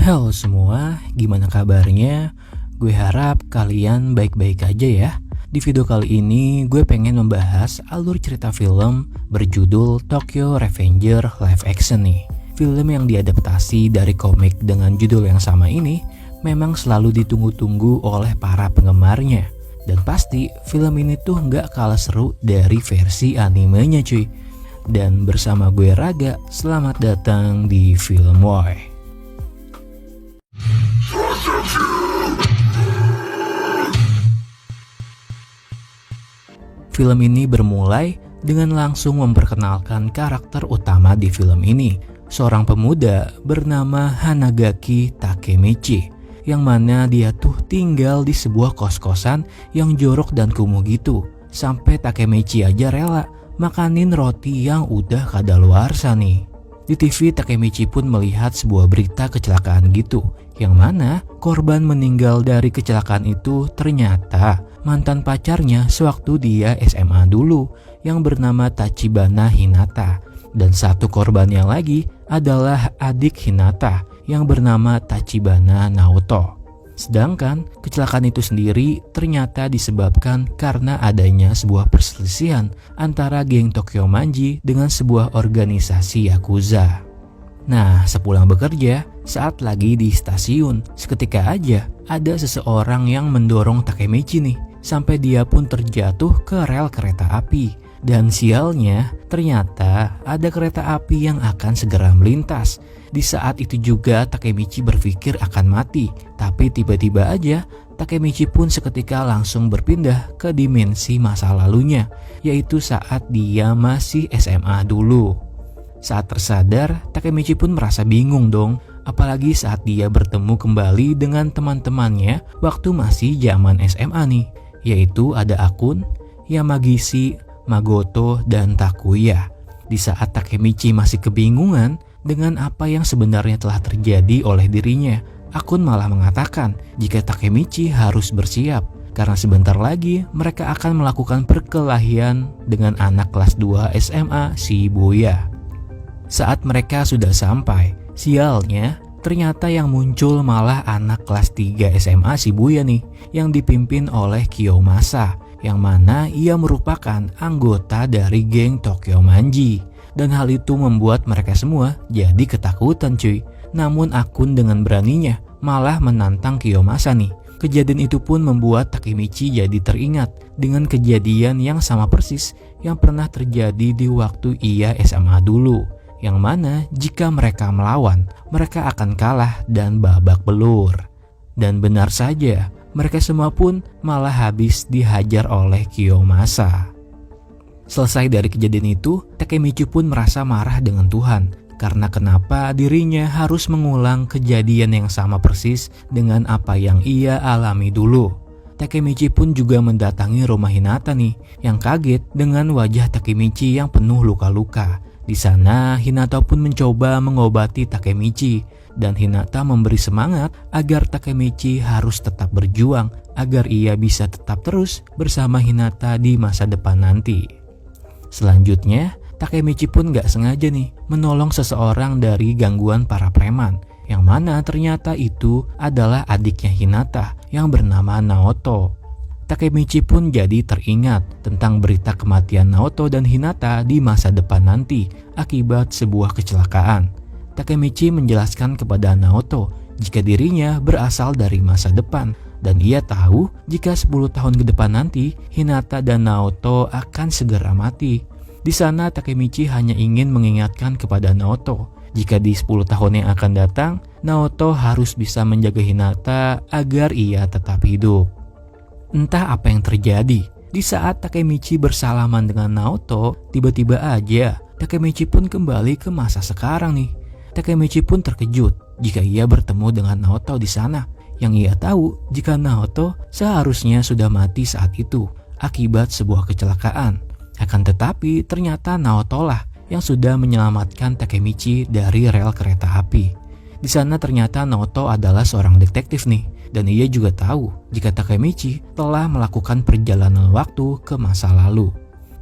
Halo semua, gimana kabarnya? Gue harap kalian baik-baik aja ya. Di video kali ini gue pengen membahas alur cerita film berjudul Tokyo Revenger live action nih. Film yang diadaptasi dari komik dengan judul yang sama ini memang selalu ditunggu-tunggu oleh para penggemarnya. Dan pasti film ini tuh nggak kalah seru dari versi animenya cuy. Dan bersama gue Raga, selamat datang di Film Why. Film ini bermulai dengan langsung memperkenalkan karakter utama di film ini, seorang pemuda bernama Hanagaki Takemichi, yang mana dia tuh tinggal di sebuah kos-kosan yang jorok dan kumuh gitu. Sampai Takemichi aja rela makanin roti yang udah kadaluarsa nih. Di TV, Takemichi pun melihat sebuah berita kecelakaan gitu, yang mana korban meninggal dari kecelakaan itu ternyata mantan pacarnya sewaktu dia SMA dulu, yang bernama Tachibana Hinata. Dan satu korbannya lagi adalah adik Hinata yang bernama Tachibana Naoto. Sedangkan kecelakaan itu sendiri ternyata disebabkan karena adanya sebuah perselisihan antara geng Tokyo Manji dengan sebuah organisasi Yakuza. Nah, sepulang bekerja, saat lagi di stasiun, seketika aja ada seseorang yang mendorong Takemichi nih, sampai dia pun terjatuh ke rel kereta api. Dan sialnya, ternyata ada kereta api yang akan segera melintas. Di saat itu juga Takemichi berpikir akan mati, tapi tiba-tiba aja Takemichi pun seketika langsung berpindah ke dimensi masa lalunya, yaitu saat dia masih SMA dulu. Saat tersadar, Takemichi pun merasa bingung dong, apalagi saat dia bertemu kembali dengan teman-temannya waktu masih zaman SMA nih, yaitu ada Akun, Yamagishi, Magoto, dan Takuya. Di saat Takemichi masih kebingungan dengan apa yang sebenarnya telah terjadi oleh dirinya, Akun malah mengatakan jika Takemichi harus bersiap karena sebentar lagi mereka akan melakukan perkelahian dengan anak kelas 2 SMA Shibuya. Saat mereka sudah sampai, sialnya ternyata yang muncul malah anak kelas 3 SMA Shibuya nih, yang dipimpin oleh Kiyomasa, yang mana ia merupakan anggota dari geng Tokyo Manji. Dan hal itu membuat mereka semua jadi ketakutan cuy. Namun Akun dengan beraninya malah menantang Kiyomasa nih. Kejadian itu pun membuat Takemichi jadi teringat dengan kejadian yang sama persis yang pernah terjadi di waktu ia SMA dulu, yang mana jika mereka melawan, mereka akan kalah dan babak belur. Dan benar saja, mereka semua pun malah habis dihajar oleh Kiyomasa. Selesai dari kejadian itu, Takemichi pun merasa marah dengan Tuhan karena kenapa dirinya harus mengulang kejadian yang sama persis dengan apa yang ia alami dulu. Takemichi pun juga mendatangi rumah Hinata nih, yang kaget dengan wajah Takemichi yang penuh luka-luka. Di sana, Hinata pun mencoba mengobati Takemichi, dan Hinata memberi semangat agar Takemichi harus tetap berjuang agar ia bisa tetap terus bersama Hinata di masa depan nanti. Selanjutnya, Takemichi pun gak sengaja nih menolong seseorang dari gangguan para preman, yang mana ternyata itu adalah adiknya Hinata yang bernama Naoto. Takemichi pun jadi teringat tentang berita kematian Naoto dan Hinata di masa depan nanti akibat sebuah kecelakaan. Takemichi menjelaskan kepada Naoto jika dirinya berasal dari masa depan dan ia tahu jika 10 tahun ke depan nanti Hinata dan Naoto akan segera mati. Di sana Takemichi hanya ingin mengingatkan kepada Naoto jika di 10 tahun yang akan datang Naoto harus bisa menjaga Hinata agar ia tetap hidup. Entah apa yang terjadi, di saat Takemichi bersalaman dengan Naoto, tiba-tiba aja Takemichi pun kembali ke masa sekarang nih. Takemichi pun terkejut jika ia bertemu dengan Naoto di sana, yang ia tahu jika Naoto seharusnya sudah mati saat itu akibat sebuah kecelakaan. Akan tetapi ternyata Naoto lah yang sudah menyelamatkan Takemichi dari rel kereta api. Di sana ternyata Naoto adalah seorang detektif nih, dan ia juga tahu jika Takemichi telah melakukan perjalanan waktu ke masa lalu.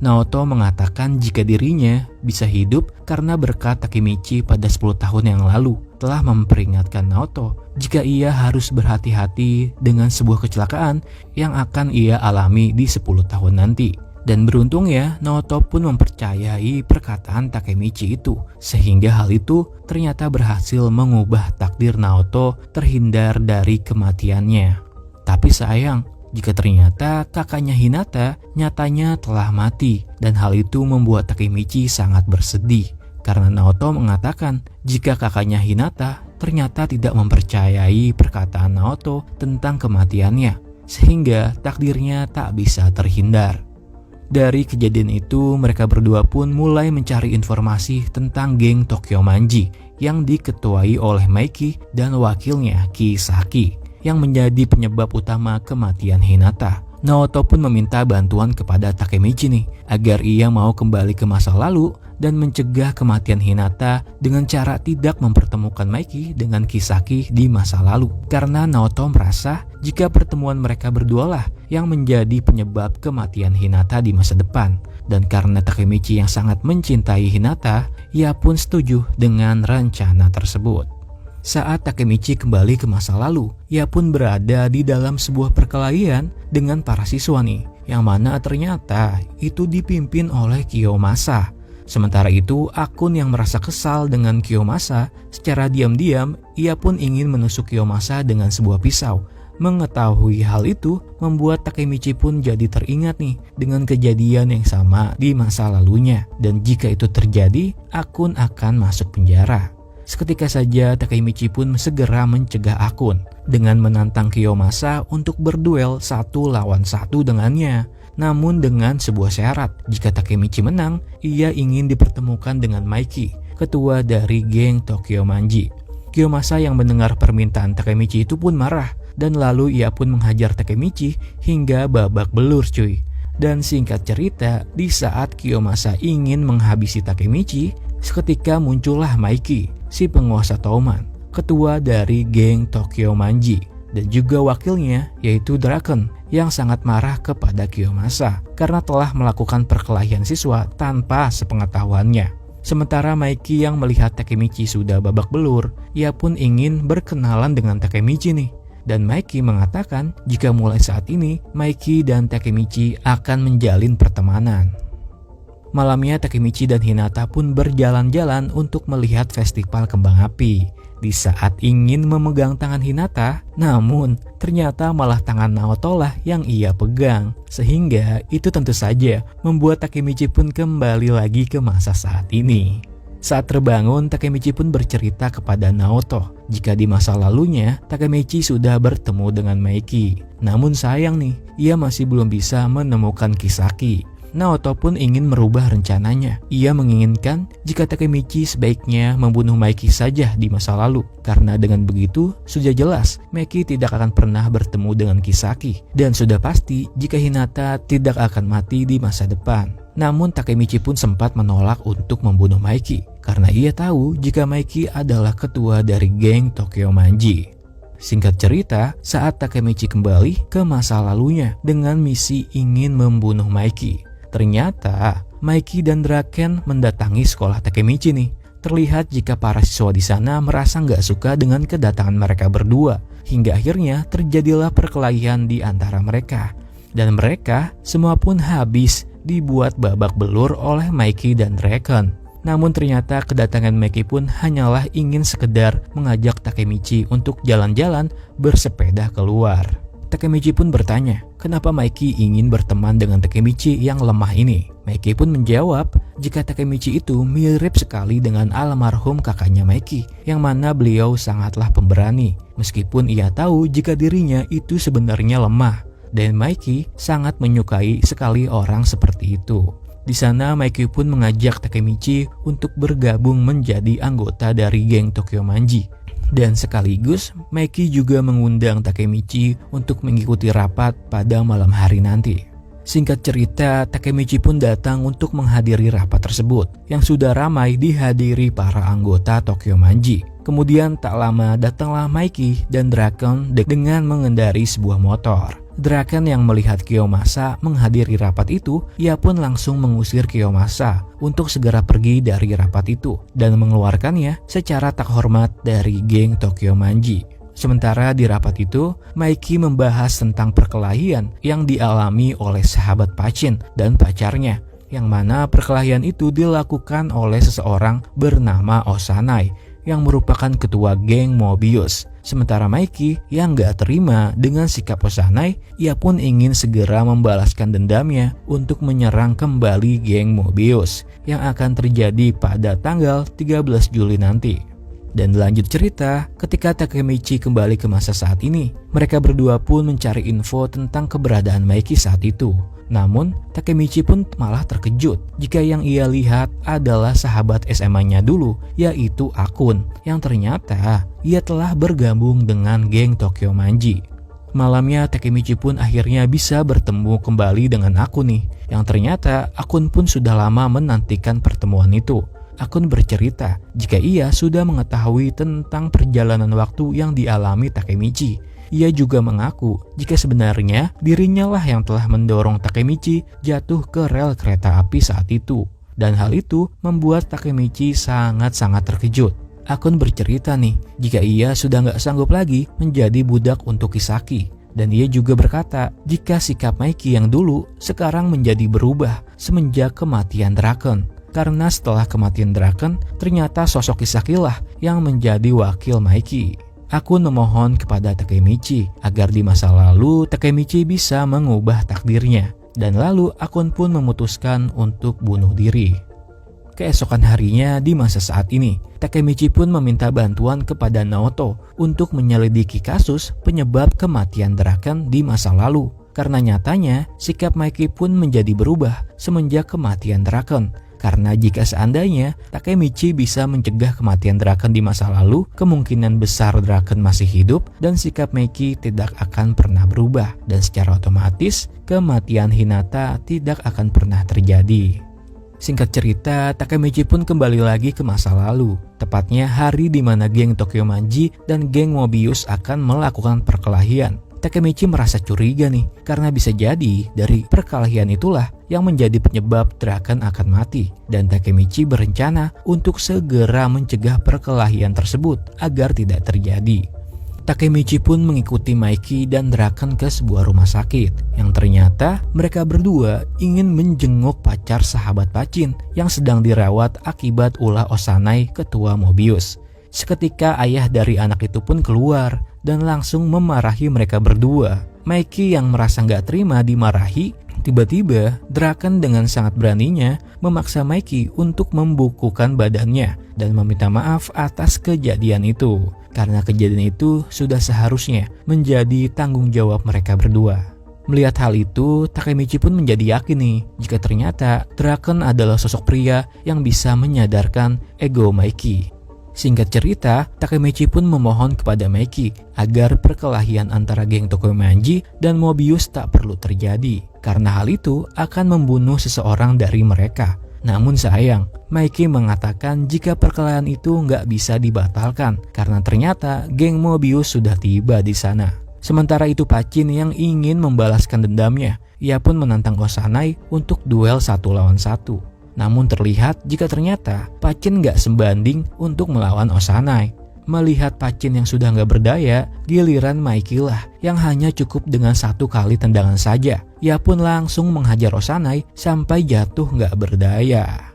Naoto mengatakan jika dirinya bisa hidup karena berkat Takemichi pada 10 tahun yang lalu telah memperingatkan Naoto jika ia harus berhati-hati dengan sebuah kecelakaan yang akan ia alami di 10 tahun nanti. Dan beruntungnya Naoto pun mempercayai perkataan Takemichi itu, sehingga hal itu ternyata berhasil mengubah takdir Naoto terhindar dari kematiannya. Tapi sayang, jika ternyata kakaknya Hinata nyatanya telah mati, dan hal itu membuat Takemichi sangat bersedih karena Naoto mengatakan jika kakaknya Hinata ternyata tidak mempercayai perkataan Naoto tentang kematiannya, sehingga takdirnya tak bisa terhindar. Dari kejadian itu, mereka berdua pun mulai mencari informasi tentang geng Tokyo Manji yang diketuai oleh Maiki dan wakilnya Kisaki, yang menjadi penyebab utama kematian Hinata. Naoto pun meminta bantuan kepada Takemichi nih, agar ia mau kembali ke masa lalu dan mencegah kematian Hinata dengan cara tidak mempertemukan Maiki dengan Kisaki di masa lalu. Karena Naoto merasa jika pertemuan mereka berdualah yang menjadi penyebab kematian Hinata di masa depan. Dan karena Takemichi yang sangat mencintai Hinata, ia pun setuju dengan rencana tersebut. Saat Takemichi kembali ke masa lalu, ia pun berada di dalam sebuah perkelahian dengan para siswa nih, yang mana ternyata itu dipimpin oleh Kiyomasa. Sementara itu, akun yang merasa kesal dengan Kiyomasa, secara diam-diam ia pun ingin menusuk Kiyomasa dengan sebuah pisau. Mengetahui hal itu membuat Takemichi pun jadi teringat nih dengan kejadian yang sama di masa lalunya, dan jika itu terjadi, akun akan masuk penjara. Seketika saja Takemichi pun segera mencegah akun dengan menantang Kiyomasa untuk berduel 1 lawan 1 dengannya. Namun dengan sebuah syarat, jika Takemichi menang, ia ingin dipertemukan dengan Maiki, ketua dari geng Tokyo Manji. Kiyomasa yang mendengar permintaan Takemichi itu pun marah, dan lalu ia pun menghajar Takemichi hingga babak belur cuy. Dan singkat cerita, di saat Kiyomasa ingin menghabisi Takemichi, seketika muncullah Maiki, si penguasa Touman, ketua dari geng Tokyo Manji, dan juga wakilnya yaitu Draken, yang sangat marah kepada Kiyomasa karena telah melakukan perkelahian siswa tanpa sepengetahuannya. Sementara Maiki yang melihat Takemichi sudah babak belur, ia pun ingin berkenalan dengan Takemichi nih. Dan Maiki mengatakan jika mulai saat ini Maiki dan Takemichi akan menjalin pertemanan. Malamnya Takemichi dan Hinata pun berjalan-jalan untuk melihat festival kembang api. Di saat ingin memegang tangan Hinata, namun ternyata malah tangan Naoto lah yang ia pegang. Sehingga itu tentu saja membuat Takemichi pun kembali lagi ke masa saat ini. Saat terbangun, Takemichi pun bercerita kepada Naoto jika di masa lalunya Takemichi sudah bertemu dengan Maiki. Namun sayang nih, ia masih belum bisa menemukan Kisaki. Naoto pun ingin merubah rencananya. Ia menginginkan jika Takemichi sebaiknya membunuh Maiki saja di masa lalu. Karena dengan begitu, sudah jelas Maiki tidak akan pernah bertemu dengan Kisaki. Dan sudah pasti jika Hinata tidak akan mati di masa depan. Namun Takemichi pun sempat menolak untuk membunuh Maiki. Karena ia tahu jika Maiki adalah ketua dari geng Tokyo Manji. Singkat cerita, saat Takemichi kembali ke masa lalunya dengan misi ingin membunuh Maiki, ternyata Maiki dan Draken mendatangi sekolah Takemichi nih. Terlihat jika para siswa di sana merasa nggak suka dengan kedatangan mereka berdua, hingga akhirnya terjadilah perkelahian di antara mereka. Dan mereka semua pun habis dibuat babak belur oleh Maiki dan Draken. Namun ternyata kedatangan Maiki pun hanyalah ingin sekedar mengajak Takemichi untuk jalan-jalan bersepeda keluar. Takemichi pun bertanya, kenapa Maiki ingin berteman dengan Takemichi yang lemah ini? Maiki pun menjawab, jika Takemichi itu mirip sekali dengan almarhum kakaknya Maiki, yang mana beliau sangatlah pemberani, meskipun ia tahu jika dirinya itu sebenarnya lemah, dan Maiki sangat menyukai sekali orang seperti itu. Di sana Maiki pun mengajak Takemichi untuk bergabung menjadi anggota dari geng Tokyo Manji. Dan sekaligus Maiki juga mengundang Takemichi untuk mengikuti rapat pada malam hari nanti. Singkat cerita, Takemichi pun datang untuk menghadiri rapat tersebut yang sudah ramai dihadiri para anggota Tokyo Manji. Kemudian tak lama datanglah Maiki dan Draken dengan mengendari sebuah motor. Draken yang melihat Kiyomasa menghadiri rapat itu, ia pun langsung mengusir Kiyomasa untuk segera pergi dari rapat itu dan mengeluarkannya secara tak hormat dari geng Tokyo Manji. Sementara di rapat itu, Maiki membahas tentang perkelahian yang dialami oleh sahabat Pachin dan pacarnya, yang mana perkelahian itu dilakukan oleh seseorang bernama Osanai yang merupakan ketua geng Mobius. Sementara Maiki yang gak terima dengan sikap Osanai, ia pun ingin segera membalaskan dendamnya untuk menyerang kembali geng Mobius yang akan terjadi pada tanggal 13 Juli nanti. Dan lanjut cerita, ketika Takemichi kembali ke masa saat ini, mereka berdua pun mencari info tentang keberadaan Maiki saat itu. Namun, Takemichi pun malah terkejut jika yang ia lihat adalah sahabat SMA-nya dulu, yaitu Akun, yang ternyata ia telah bergabung dengan geng Tokyo Manji. Malamnya Takemichi pun akhirnya bisa bertemu kembali dengan Akun nih, yang ternyata Akun pun sudah lama menantikan pertemuan itu. Akun bercerita jika ia sudah mengetahui tentang perjalanan waktu yang dialami Takemichi. Ia juga mengaku jika sebenarnya dirinya lah yang telah mendorong Takemichi jatuh ke rel kereta api saat itu. Dan hal itu membuat Takemichi sangat-sangat terkejut. Akun bercerita nih, jika ia sudah gak sanggup lagi menjadi budak untuk Kisaki. Dan ia juga berkata jika sikap Maiki yang dulu sekarang menjadi berubah semenjak kematian Draken. Karena setelah kematian Draken, ternyata sosok Kisaki lah yang menjadi wakil Maiki. Akun memohon kepada Takemichi agar di masa lalu Takemichi bisa mengubah takdirnya. Dan lalu Akun pun memutuskan untuk bunuh diri. Keesokan harinya di masa saat ini, Takemichi pun meminta bantuan kepada Naoto untuk menyelidiki kasus penyebab kematian Draken di masa lalu. Karena nyatanya sikap Maiki pun menjadi berubah semenjak kematian Draken. Karena jika seandainya Takemichi bisa mencegah kematian Draken di masa lalu, kemungkinan besar Draken masih hidup dan sikap Maiki tidak akan pernah berubah. Dan secara otomatis, kematian Hinata tidak akan pernah terjadi. Singkat cerita, Takemichi pun kembali lagi ke masa lalu. Tepatnya hari di mana geng Tokyo Manji dan geng Mobius akan melakukan perkelahian. Takemichi merasa curiga nih, karena bisa jadi dari perkelahian itulah yang menjadi penyebab Draken akan mati. Dan Takemichi berencana untuk segera mencegah perkelahian tersebut agar tidak terjadi. Takemichi pun mengikuti Maiki dan Draken ke sebuah rumah sakit, yang ternyata mereka berdua ingin menjenguk pacar sahabat Pachin yang sedang dirawat akibat ulah Osanai ketua Mobius. Seketika ayah dari anak itu pun keluar dan langsung memarahi mereka berdua. Maiki yang merasa gak terima dimarahi, tiba-tiba Draken dengan sangat beraninya memaksa Maiki untuk membukukan badannya dan meminta maaf atas kejadian itu. Karena kejadian itu sudah seharusnya menjadi tanggung jawab mereka berdua. Melihat hal itu, Takemichi pun menjadi yakin nih jika ternyata Draken adalah sosok pria yang bisa menyadarkan ego Maiki. Singkat cerita, Takemichi pun memohon kepada Maiki agar perkelahian antara geng Tokyo Manji dan Mobius tak perlu terjadi, karena hal itu akan membunuh seseorang dari mereka. Namun sayang, Maiki mengatakan jika perkelahian itu nggak bisa dibatalkan karena ternyata geng Mobius sudah tiba di sana. Sementara itu Pachin yang ingin membalaskan dendamnya, ia pun menantang Osanai untuk duel 1 lawan 1. Namun terlihat jika ternyata Pachin gak sebanding untuk melawan Osanai. Melihat Pachin yang sudah gak berdaya, giliran Maiki lah yang hanya cukup dengan 1 kali tendangan saja. Ia pun langsung menghajar Osanai sampai jatuh gak berdaya.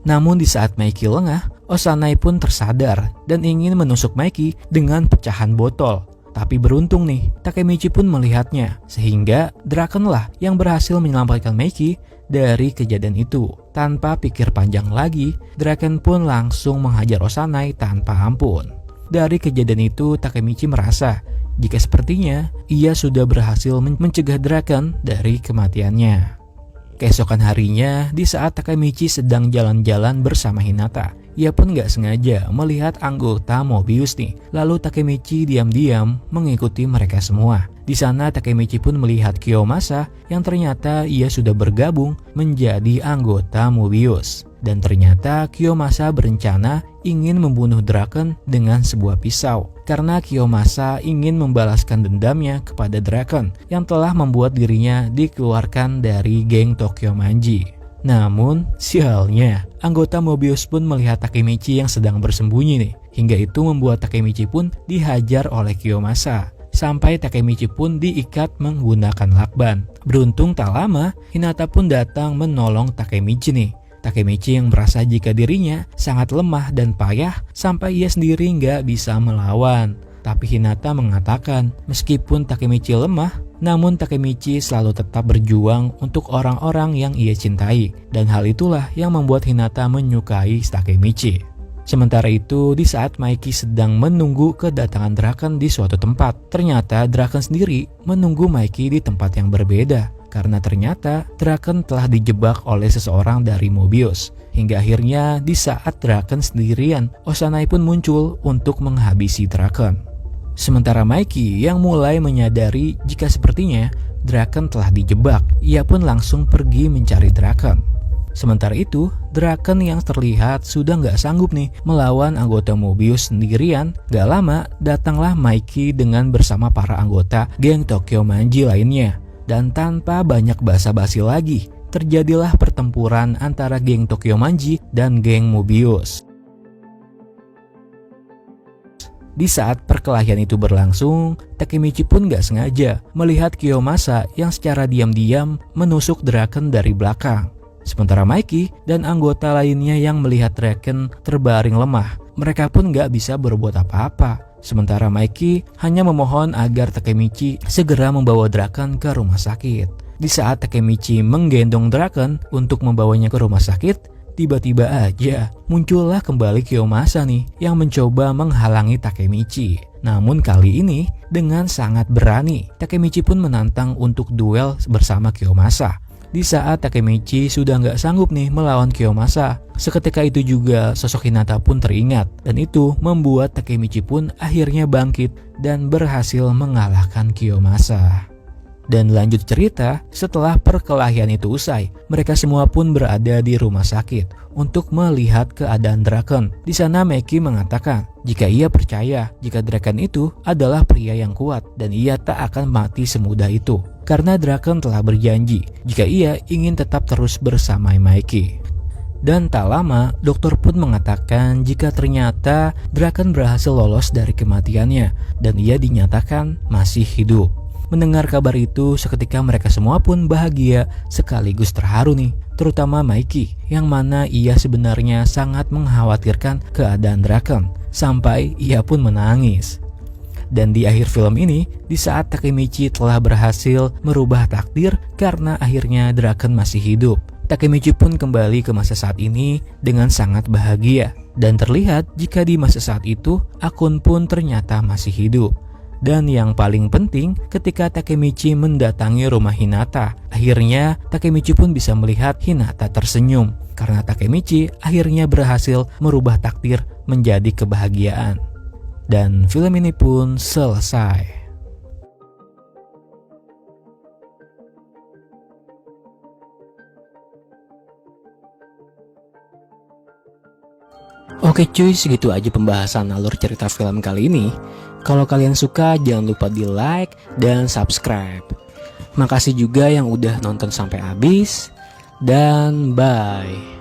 Namun di saat Maiki lengah, Osanai pun tersadar dan ingin menusuk Maiki dengan pecahan botol. Tapi beruntung nih, Takemichi pun melihatnya, sehingga Draken lah yang berhasil menyelamatkan Maiki dari kejadian itu. Tanpa pikir panjang lagi, Draken pun langsung menghajar Osanai tanpa ampun. Dari kejadian itu, Takemichi merasa jika sepertinya ia sudah berhasil mencegah Draken dari kematiannya. Keesokan harinya, di saat Takemichi sedang jalan-jalan bersama Hinata, ia pun gak sengaja melihat anggota Mobius nih. Lalu Takemichi diam-diam mengikuti mereka semua. Di sana Takemichi pun melihat Kiyomasa yang ternyata ia sudah bergabung menjadi anggota Mobius. Dan ternyata Kiyomasa berencana ingin membunuh Draken dengan sebuah pisau. karena Kiyomasa ingin membalaskan dendamnya kepada Draken yang telah membuat dirinya dikeluarkan dari geng Tokyo Manji. Namun, sialnya, anggota Mobius pun melihat Takemichi yang sedang bersembunyi nih. Hingga itu membuat Takemichi pun dihajar oleh Kiyomasa. Sampai Takemichi pun diikat menggunakan lakban. Beruntung tak lama, Hinata pun datang menolong Takemichi nih. Takemichi yang merasa jika dirinya sangat lemah dan payah sampai ia sendiri nggak bisa melawan. Tapi Hinata mengatakan meskipun Takemichi lemah, namun Takemichi selalu tetap berjuang untuk orang-orang yang ia cintai. Dan hal itulah yang membuat Hinata menyukai Takemichi. Sementara itu, di saat Maiki sedang menunggu kedatangan Draken di suatu tempat, ternyata Draken sendiri menunggu Maiki di tempat yang berbeda. Karena ternyata Draken telah dijebak oleh seseorang dari Mobius. Hingga akhirnya di saat Draken sendirian, Osanai pun muncul untuk menghabisi Draken. Sementara Maiki yang mulai menyadari jika sepertinya Draken telah dijebak, ia pun langsung pergi mencari Draken. Sementara itu, Draken yang terlihat sudah nggak sanggup nih melawan anggota Mobius sendirian. Gak lama, datanglah Maiki dengan bersama para anggota geng Tokyo Manji lainnya. Dan tanpa banyak basa-basi lagi, terjadilah pertempuran antara geng Tokyo Manji dan geng Mobius. Di saat perkelahian itu berlangsung, Takemichi pun gak sengaja melihat Kiyomasa yang secara diam-diam menusuk Draken dari belakang. Sementara Maiki dan anggota lainnya yang melihat Draken terbaring lemah, mereka pun gak bisa berbuat apa-apa. Sementara Maiki hanya memohon agar Takemichi segera membawa Draken ke rumah sakit. Di saat Takemichi menggendong Draken untuk membawanya ke rumah sakit, tiba-tiba aja muncullah kembali Kiyomasa nih yang mencoba menghalangi Takemichi. Namun kali ini dengan sangat berani, Takemichi pun menantang untuk duel bersama Kiyomasa. Di saat Takemichi sudah nggak sanggup nih melawan Kiyomasa, seketika itu juga sosok Hinata pun teringat. Dan itu membuat Takemichi pun akhirnya bangkit dan berhasil mengalahkan Kiyomasa. Dan lanjut cerita, setelah perkelahian itu usai, mereka semua pun berada di rumah sakit untuk melihat keadaan Draken. Di sana Maiki mengatakan jika ia percaya jika Draken itu adalah pria yang kuat dan ia tak akan mati semudah itu. Karena Draken telah berjanji jika ia ingin tetap terus bersama Maiki. Dan tak lama, dokter pun mengatakan jika ternyata Draken berhasil lolos dari kematiannya dan ia dinyatakan masih hidup. Mendengar kabar itu, seketika mereka semua pun bahagia sekaligus terharu nih. Terutama Maiki, yang mana ia sebenarnya sangat mengkhawatirkan keadaan Draken, sampai ia pun menangis. Dan di akhir film ini, di saat Takemichi telah berhasil merubah takdir karena akhirnya Draken masih hidup, Takemichi pun kembali ke masa saat ini dengan sangat bahagia. Dan terlihat jika di masa saat itu, akun pun ternyata masih hidup. Dan yang paling penting, ketika Takemichi mendatangi rumah Hinata, akhirnya Takemichi pun bisa melihat Hinata tersenyum. Karena Takemichi akhirnya berhasil merubah takdir menjadi kebahagiaan. Dan film ini pun selesai. Oke cuy, segitu aja pembahasan alur cerita film kali ini. Kalau kalian suka, jangan lupa di like dan subscribe. Makasih juga yang udah nonton sampai habis. Dan bye.